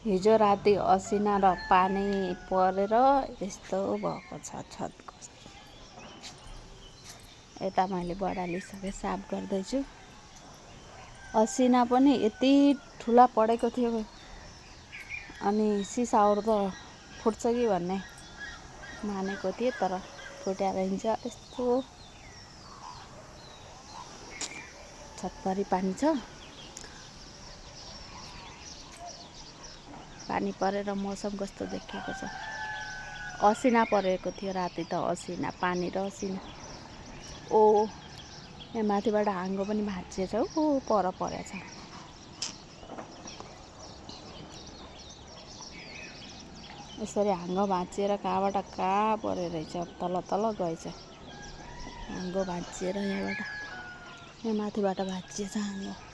हिजो राति असिना र पानी परेर यस्तो भएको छ छतको। यता मैले बडालिसकेँ, साफ गर्दैछु। असिना पनि यति ठुला परेको थियो अनि सिसाहरू त फुट्छ कि भन्ने मानेको थिएँ, तर फुटेर हिँड्छ। यस्तो छतभरि पानी छ। पानी परेर मौसम कस्तो देखिएको छ। असिना परेको थियो राति त, असिना, पानी र असिना। ओ यहाँ माथिबाट हाँगो पनि भाँचिएछ हौ, पर परेछ। यसरी हाँगो भाँचिएर कहाँबाट कहाँ परे रहेछ, तल तल गएछ हाँगो भाँचिएर। यहाँ माथिबाट भाँचिएछ हाँगो।